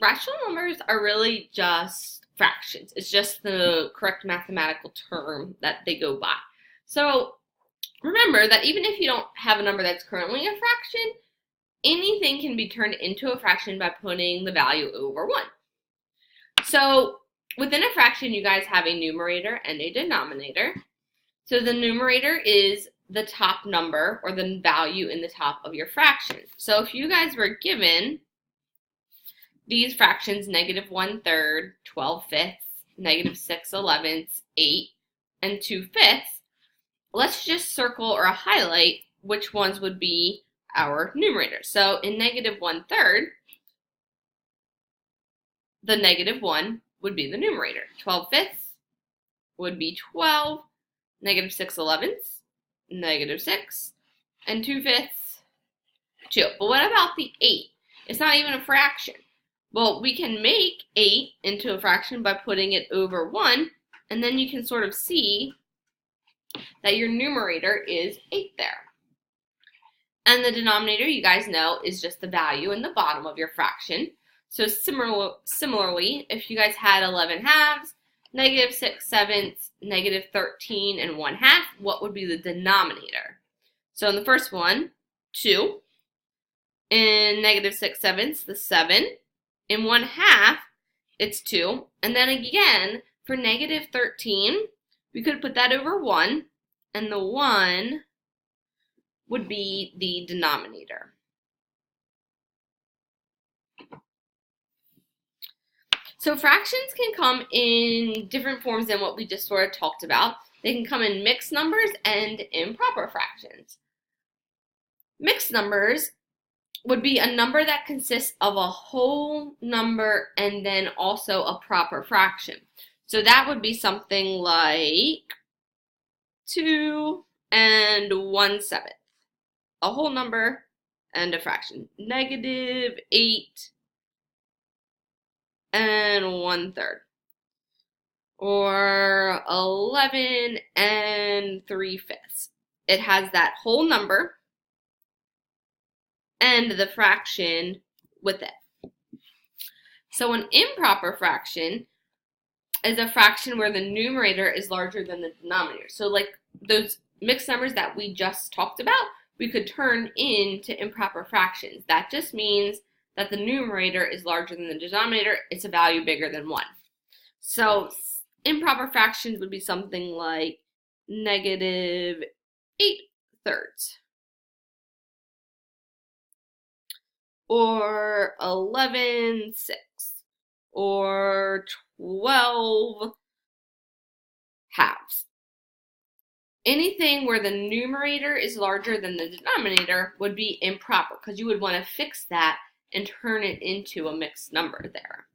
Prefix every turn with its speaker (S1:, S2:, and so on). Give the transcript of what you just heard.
S1: Rational numbers are really just fractions. It's just the correct mathematical term that they go by. So remember that even if you don't have a number that's currently a fraction, anything can be turned into a fraction by putting the value over 1. So within a fraction, you guys have a numerator and a denominator. So the numerator is the top number or the value in the top of your fraction. So if you guys were given these fractions, -1/3, 12/5, -6/11, 8, and 2/5, let's just circle or highlight which ones would be our numerator. So in -1/3, the -1 would be the numerator. 12/5 would be 12, -6/11, -6, and 2/5, 2. But what about the 8? It's not even a fraction. Well, we can make 8 into a fraction by putting it over 1, and then you can sort of see that your numerator is 8 there. And the denominator, you guys know, is just the value in the bottom of your fraction. So similarly, if you guys had 11/2, -6/7, -13 and 1/2, what would be the denominator? So in the first one, 2. In -6/7, the 7. In 1/2, it's 2. And then again, for -13, we could put that over 1, and the 1 would be the denominator. So fractions can come in different forms than what we just sort of talked about. They can come in mixed numbers and improper fractions. Mixed numbers would be a number that consists of a whole number and then also a proper fraction. So that would be something like 2 and 1/7. A whole number and a fraction. -8 and 1/3. Or 11 and 3/5. It has that whole number and the fraction with it. So an improper fraction is a fraction where the numerator is larger than the denominator. So like those mixed numbers that we just talked about, we could turn into improper fractions. That just means that the numerator is larger than the denominator. It's a value bigger than 1. So improper fractions would be something like -8/3. Or 11/6, or 12/2. Anything where the numerator is larger than the denominator would be improper because you would want to fix that and turn it into a mixed number there.